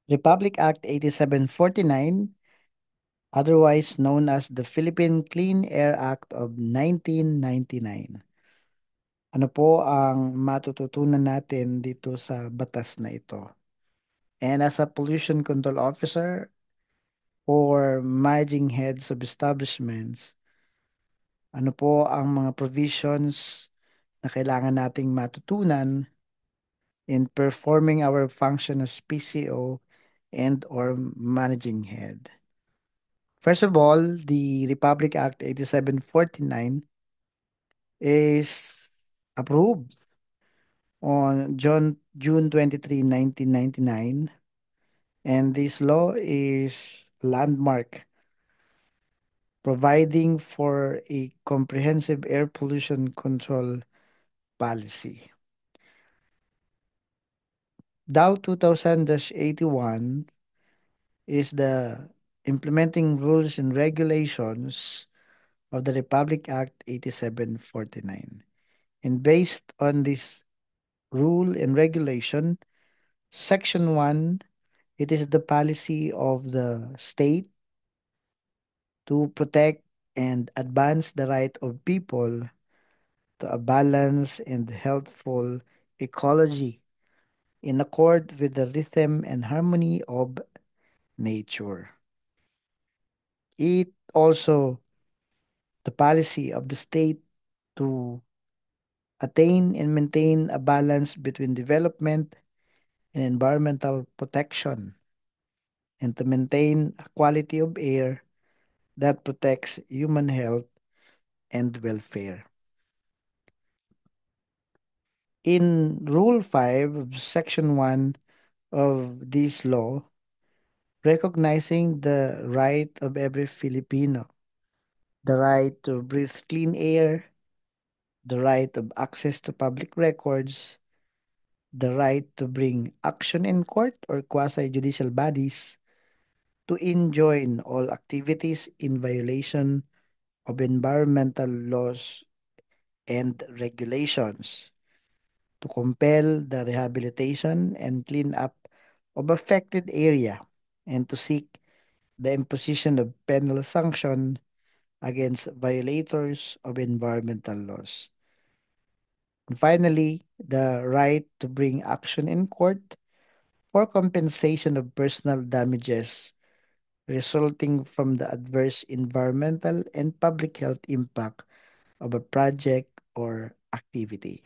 Republic Act 8749, otherwise known as the Philippine Clean Air Act of 1999. Ano po ang matututunan natin dito sa batas na ito? And as a pollution control officer or managing heads of establishments, ano po ang mga provisions na kailangan nating matutunan in performing our function as PCO and or managing head? First of all, the Republic Act 8749 is approved on June 23, 1999, and this law is landmark, providing for a comprehensive air pollution control policy. DAO 2000-81 is the implementing rules and regulations of the Republic Act 8749. And based on this rule and regulation, Section 1, it is the policy of the state to protect and advance the right of people to a balanced and healthful ecology in accord with the rhythm and harmony of nature. It also the policy of the state to attain and maintain a balance between development and environmental protection, and to maintain a quality of air that protects human health and welfare. In Rule 5 of Section 1 of this law, recognizing the right of every Filipino, the right to breathe clean air, the right of access to public records, the right to bring action in court or quasi-judicial bodies, to enjoin all activities in violation of environmental laws and regulations, to compel the rehabilitation and clean up of affected area, and to seek the imposition of penal sanction against violators of environmental laws. And finally, the right to bring action in court for compensation of personal damages resulting from the adverse environmental and public health impact of a project or activity.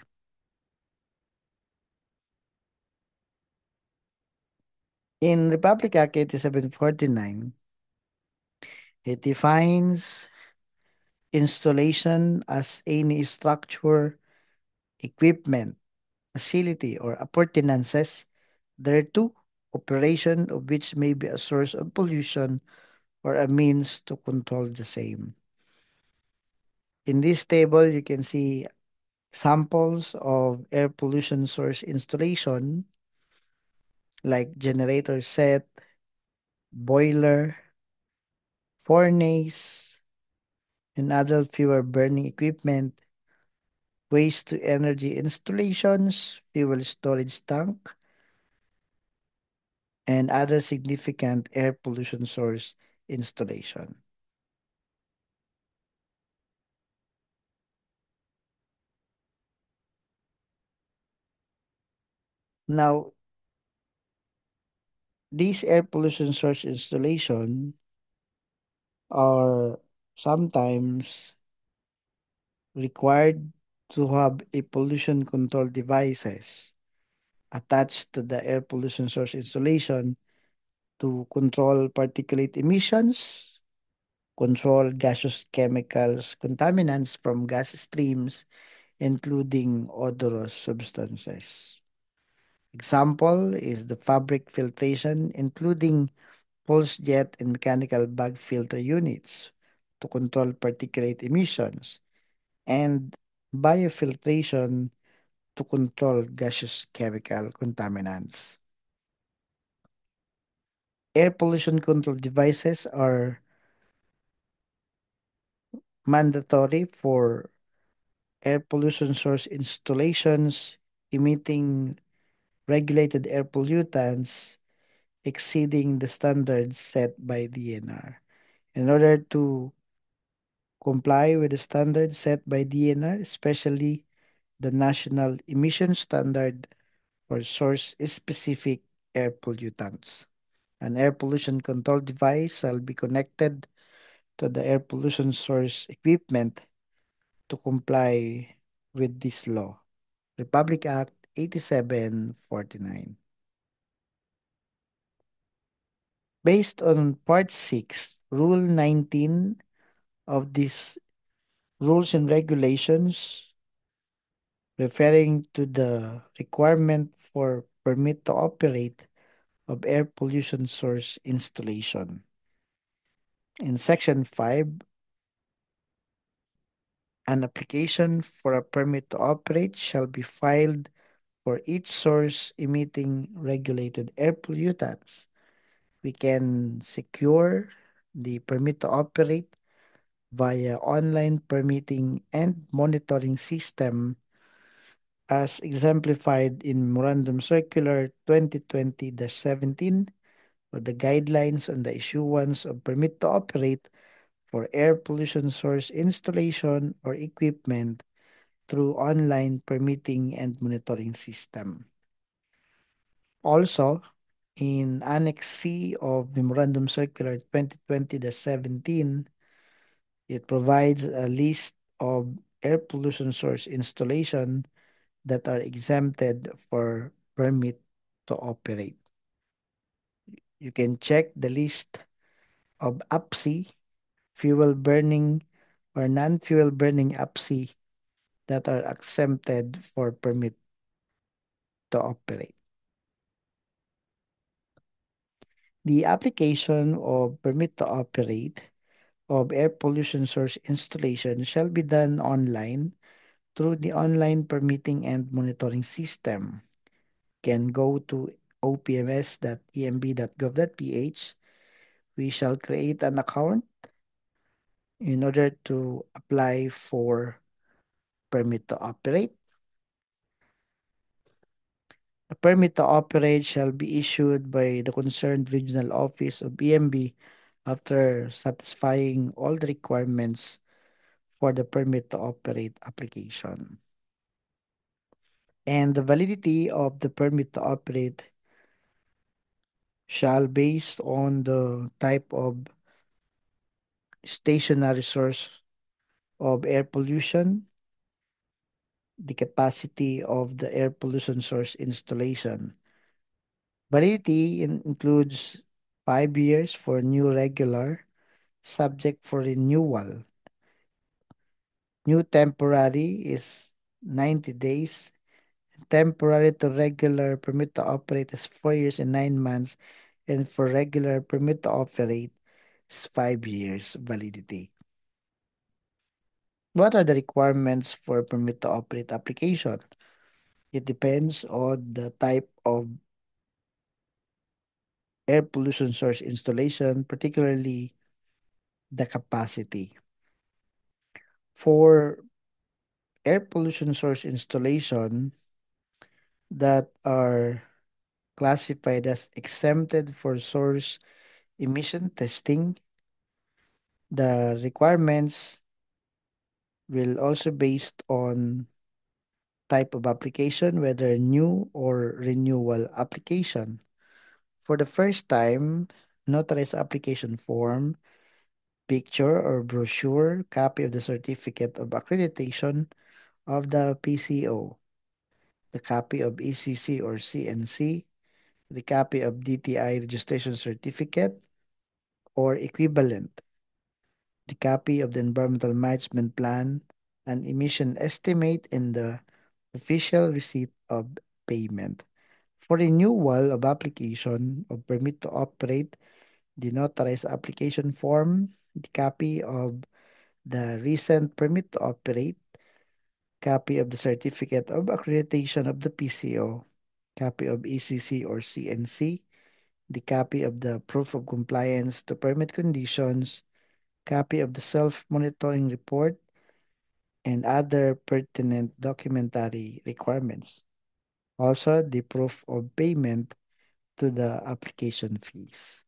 In Republic Act 8749, it defines installation as any structure, equipment, facility, or appurtenances thereto, operation of which may be a source of pollution or a means to control the same. In this table, you can see samples of air pollution source installation like generator set, boiler, furnace, and other fuel burning equipment, waste to energy installations, fuel storage tank, and other significant air pollution source installation. Now, these air pollution source installation are sometimes required to have a pollution control devices attached to the air pollution source installation to control particulate emissions, control gaseous chemicals, contaminants from gas streams, including odorous substances. Example is the fabric filtration, including pulse jet and mechanical bag filter units to control particulate emissions, and biofiltration to control gaseous chemical contaminants. Air pollution control devices are mandatory for air pollution source installations emitting regulated air pollutants exceeding the standards set by DNR. In order to comply with the standards set by DNR, especially the National Emission Standard for source-specific air pollutants. An air pollution control device shall be connected to the air pollution source equipment to comply with this law. Republic Act 8749. Based on Part 6, Rule 19 of these rules and regulations referring to the requirement for permit to operate of air pollution source installation. In Section 5, an application for a permit to operate shall be filed for each source emitting regulated air pollutants. We can secure the permit to operate via online permitting and monitoring system as exemplified in Memorandum Circular 2020-17 with the guidelines on the issuance of permit to operate for air pollution source installation or equipment through online permitting and monitoring system. Also, in Annex C of Memorandum Circular 2020-17, it provides a list of air pollution source installation that are exempted for permit to operate. You can check the list of APSI, fuel burning or non-fuel burning APSI that are exempted for permit to operate. The application of permit to operate of air pollution source installation shall be done online through the online permitting and monitoring system. Can go to opms.emb.gov.ph. We shall create an account in order to apply for permit to operate. A permit to operate shall be issued by the concerned regional office of EMB after satisfying all the requirements for the permit to operate application. And the validity of the permit to operate shall based on the type of stationary source of air pollution, the capacity of the air pollution source installation. Validity includes 5 years for new regular, subject for renewal. New temporary is 90 days. Temporary to regular permit to operate is 4 years and 9 months. And for regular permit to operate is 5 years validity. What are the requirements for permit to operate application? It depends on the type of air pollution source installation, particularly the capacity. For air pollution source installation that are classified as exempted for source emission testing, the requirements will also based on type of application, whether new or renewal application. For the first time, notarized application form, picture or brochure, copy of the certificate of accreditation of the PCO, the copy of ECC or CNC, the copy of DTI registration certificate or equivalent, the copy of the environmental management plan, an emission estimate, and the official receipt of payment. For renewal of application of permit to operate, the notarized application form, the copy of the recent permit to operate, copy of the certificate of accreditation of the PCO, copy of ECC or CNC, the copy of the proof of compliance to permit conditions, copy of the self-monitoring report, and other pertinent documentary requirements. Also, the proof of payment to the application fees.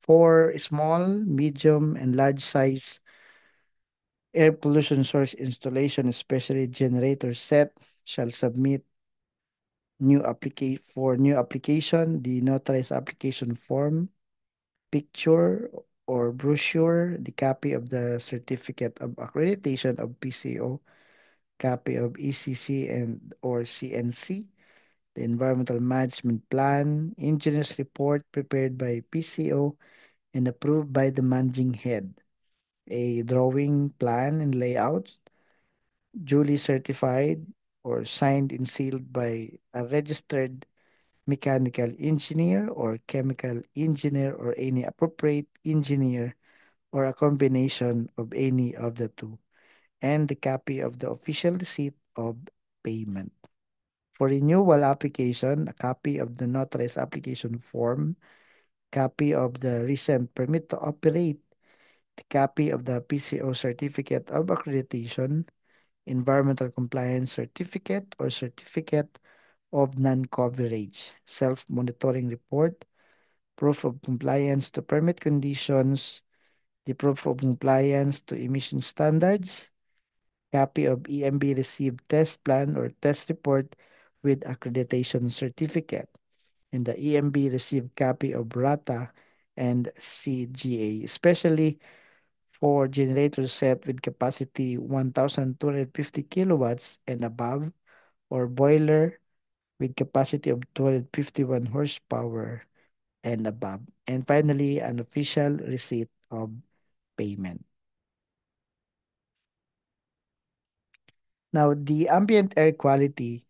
For small, medium, and large size air pollution source installation, especially generator set, shall submit new application, the notarized application form, picture or brochure, the copy of the certificate of accreditation of PCO, copy of ECC and or CNC, the environmental management plan, engineer's report prepared by PCO and approved by the managing head, a drawing, plan, and layout duly certified or signed and sealed by a registered mechanical engineer or chemical engineer or any appropriate engineer or a combination of any of the two, and the copy of the official receipt of payment. For renewal application, a copy of the notarized application form, copy of the recent permit to operate, a copy of the PCO certificate of accreditation, environmental compliance certificate or certificate of non-coverage, self-monitoring report, proof of compliance to permit conditions, the proof of compliance to emission standards, copy of EMB received test plan or test report with accreditation certificate, and the EMB received copy of RATA and CGA, especially for generators set with capacity 1,250 kilowatts and above, or boiler with capacity of 251 horsepower and above. And finally, an official receipt of payment. Now, the ambient air quality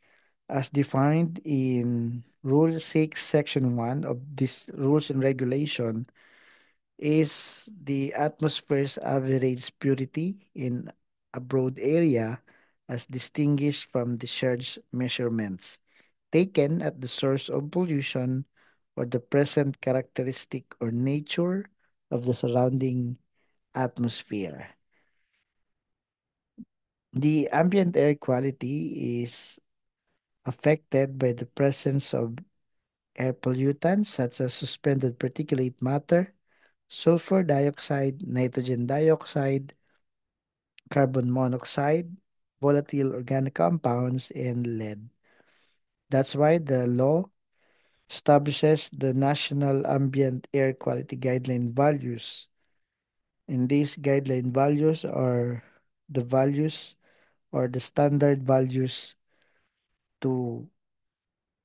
as defined in Rule 6, Section 1 of this Rules and Regulation is the atmosphere's average purity in a broad area as distinguished from discharge measurements taken at the source of pollution or the present characteristic or nature of the surrounding atmosphere. The ambient air quality is affected by the presence of air pollutants such as suspended particulate matter, sulfur dioxide, nitrogen dioxide, carbon monoxide, volatile organic compounds, and lead. That's why the law establishes the National Ambient Air Quality Guideline values. And these guideline values are the values or the standard values to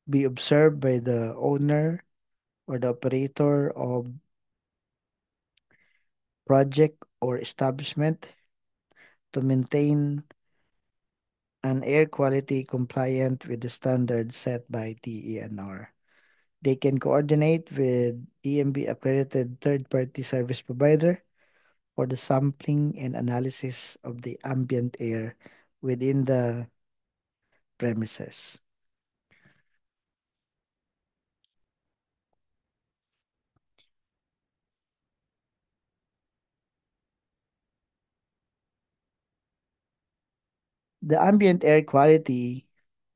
be observed by the owner or the operator of project or establishment to maintain an air quality compliant with the standards set by DENR. They can coordinate with EMB accredited third-party service provider for the sampling and analysis of the ambient air within the premises. The ambient air quality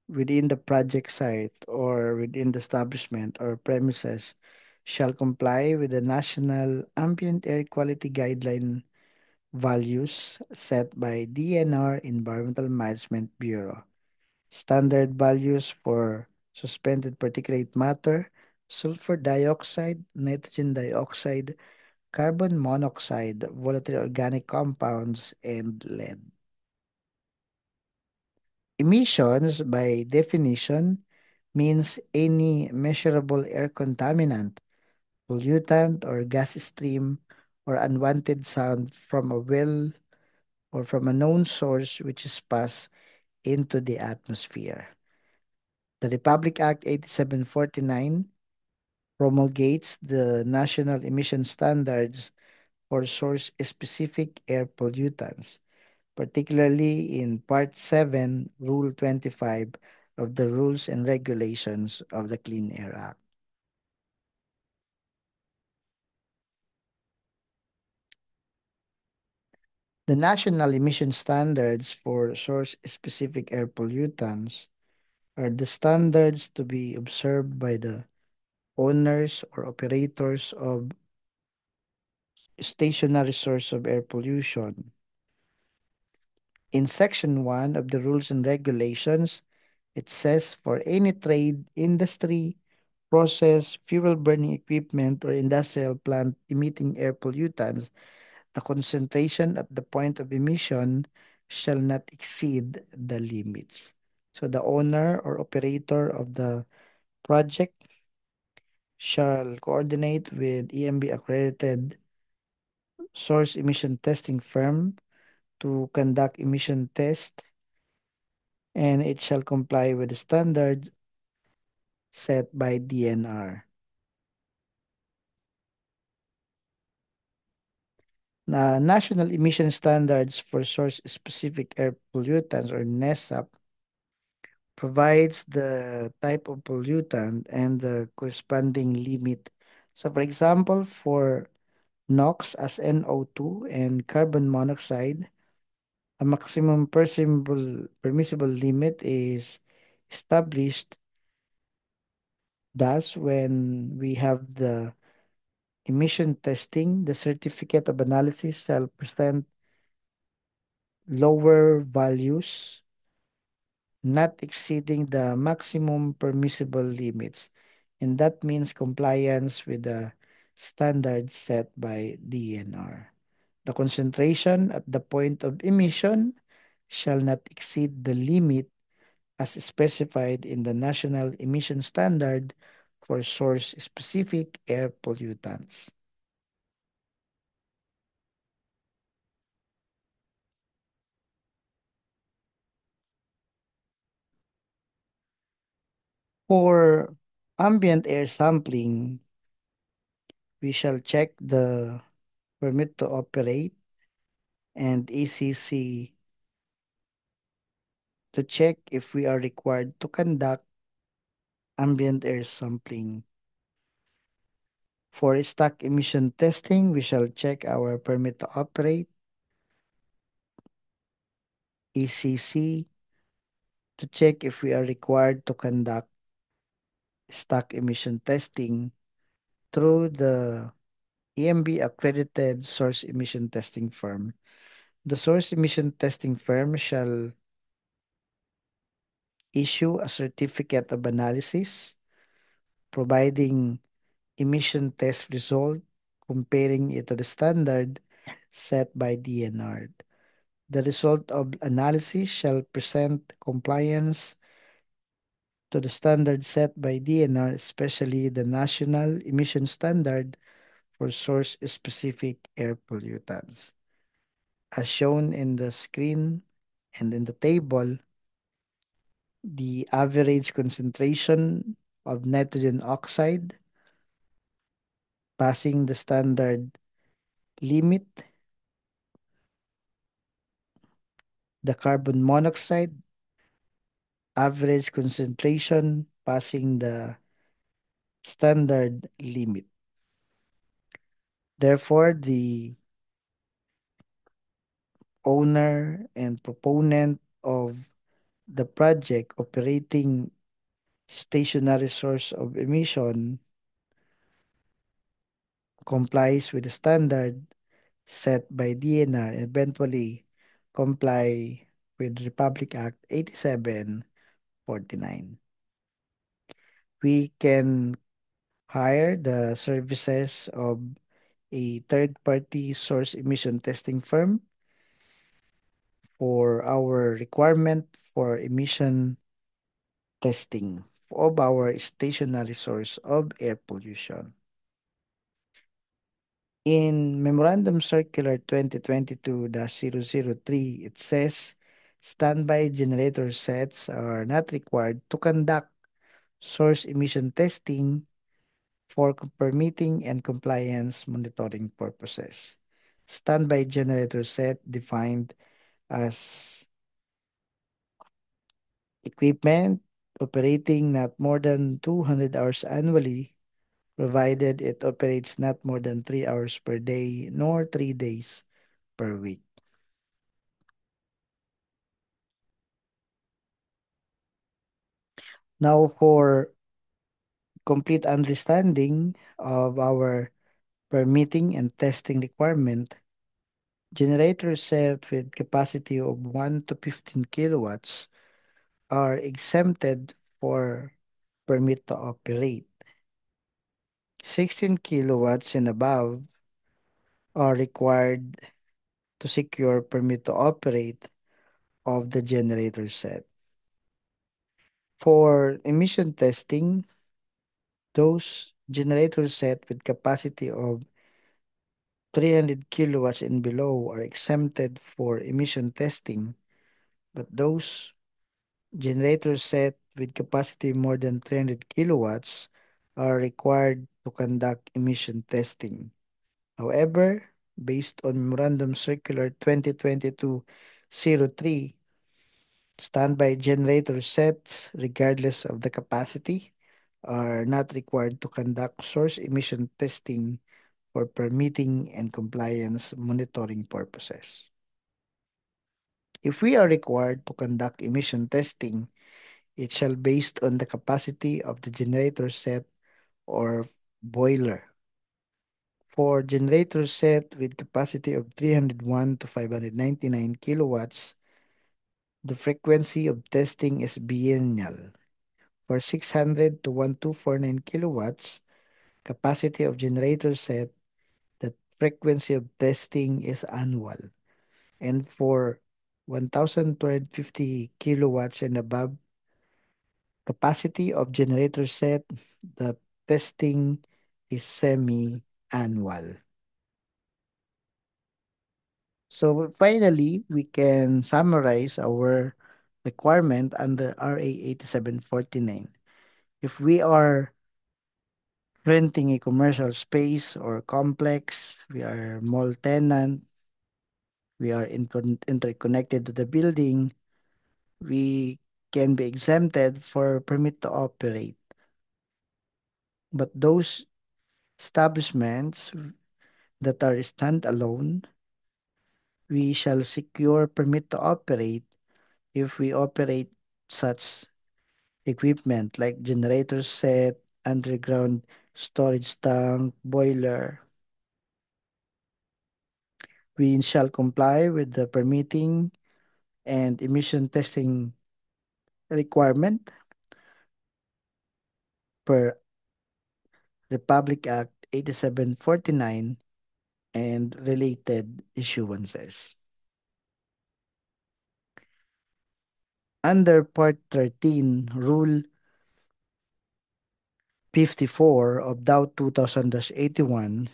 within the project site or within the establishment or premises shall comply with the National Ambient Air Quality Guideline values set by DNR Environmental Management Bureau. Standard values for suspended particulate matter, sulfur dioxide, nitrogen dioxide, carbon monoxide, volatile organic compounds, and lead. Emissions, by definition, means any measurable air contaminant, pollutant, or gas stream or unwanted sound from a well or from a known source which is passed into the atmosphere. The Republic Act 8749 promulgates the national emission standards for source-specific air pollutants, particularly in Part 7, Rule 25 of the Rules and Regulations of the Clean Air Act. The national emission standards for source-specific air pollutants are the standards to be observed by the owners or operators of stationary source of air pollution. In Section 1 of the Rules and Regulations, it says for any trade, industry, process, fuel burning equipment, or industrial plant emitting air pollutants, the concentration at the point of emission shall not exceed the limits. So the owner or operator of the project shall coordinate with EMB accredited source emission testing firm to conduct emission test, and it shall comply with the standards set by DNR. National Emission Standards for Source Specific Air Pollutants, or NESAP, provides the type of pollutant and the corresponding limit. So, for example, for NOx as NO2 and carbon monoxide, a maximum permissible limit is established. Thus, when we have the emission testing, the certificate of analysis shall present lower values not exceeding the maximum permissible limits. And that means compliance with the standards set by DNR. The concentration at the point of emission shall not exceed the limit as specified in the National Emission Standard for source-specific air pollutants. For ambient air sampling, we shall check the permit to operate and ECC to check if we are required to conduct ambient air sampling. For stock emission testing, we shall check our permit to operate, ECC, to check if we are required to conduct stock emission testing through the EMB accredited source emission testing firm. The source emission testing firm shall issue a certificate of analysis providing emission test result, comparing it to the standard set by DNR. The result of analysis shall present compliance to the standard set by DNR, especially the National Emission Standard for source-specific air pollutants. As shown in the screen and in the table, the average concentration of nitrogen oxide passing the standard limit, the carbon monoxide average concentration passing the standard limit. Therefore, the owner and proponent of the project operating stationary source of emission complies with the standard set by DNR and eventually comply with Republic Act 8749. We can hire the services of a third-party source emission testing firm for our requirement for emission testing of our stationary source of air pollution. In Memorandum Circular 2022-003, it says standby generator sets are not required to conduct source emission testing for permitting and compliance monitoring purposes. Standby generator set defined as equipment operating not more than 200 hours annually, provided it operates not more than 3 hours per day nor 3 days per week. Now, for complete understanding of our permitting and testing requirement, generators set with capacity of 1 to 15 kilowatts are exempted for permit to operate. 16 kilowatts and above are required to secure permit to operate of the generator set. For emission testing, those generators set with capacity of 300 kilowatts and below are exempted for emission testing, but those generators set with capacity more than 300 kilowatts are required to conduct emission testing. However, based on Memorandum Circular 2022-03, standby generator sets, regardless of the capacity, are not required to conduct source emission testing for permitting and compliance monitoring purposes. If we are required to conduct emission testing, it shall based on the capacity of the generator set or boiler. For generator set with capacity of 301 to 599 kilowatts, the frequency of testing is biennial. For 600 to 1249 kilowatts capacity of generator set, the frequency of testing is annual. And for 1250 kilowatts and above capacity of generator set, the testing is semi-annual. So finally, we can summarize our requirement under RA 8749. If we are renting a commercial space or complex, we are mall tenant, we are interconnected to the building, we can be exempted for permit to operate. But those establishments that are standalone, we shall secure permit to operate if we operate such equipment like generator set, underground storage tank, boiler. We shall comply with the permitting and emission testing requirement per Republic Act 8749 and related issuances. Under Part 13, Rule 54 of DOW 2000-81,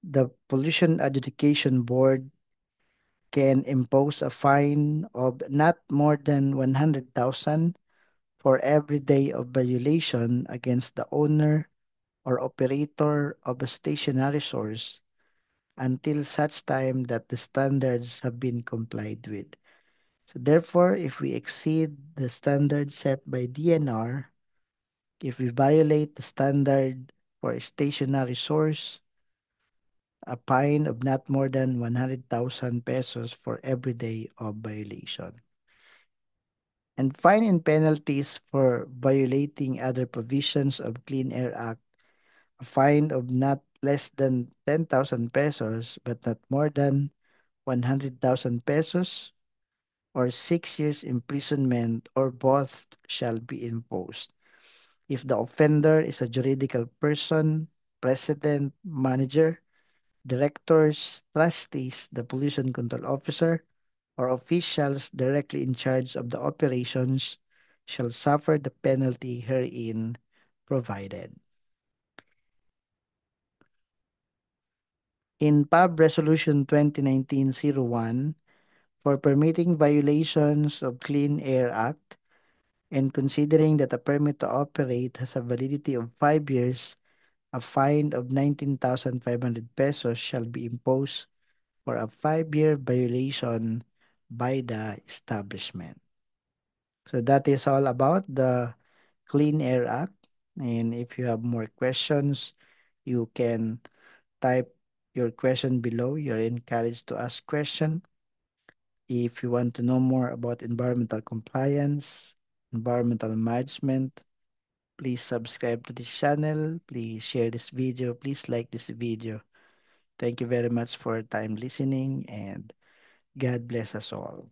the Pollution Adjudication Board can impose a fine of not more than 100,000 for every day of violation against the owner or operator of a stationary source until such time that the standards have been complied with. So therefore, if we exceed the standard set by DNR, if we violate the standard for a stationary source, a fine of not more than 100,000 pesos for every day of violation. And fine and penalties for violating other provisions of Clean Air Act, a fine of not less than 10,000 pesos but not more than 100,000 pesos, or 6 years imprisonment, or both shall be imposed. If the offender is a juridical person, president, manager, directors, trustees, the pollution control officer, or officials directly in charge of the operations shall suffer the penalty herein provided. In PUB Resolution 2019-01, for permitting violations of Clean Air Act, and considering that a permit to operate has a validity of 5 years, a fine of 19,500 pesos shall be imposed for a 5-year violation by the establishment. So that is all about the Clean Air Act. And if you have more questions, you can type your question below. You're encouraged to ask question. If you want to know more about environmental compliance, environmental management. Please subscribe to this channel. Please share this video. Please like this video. Thank you very much for your time listening, and God bless us all.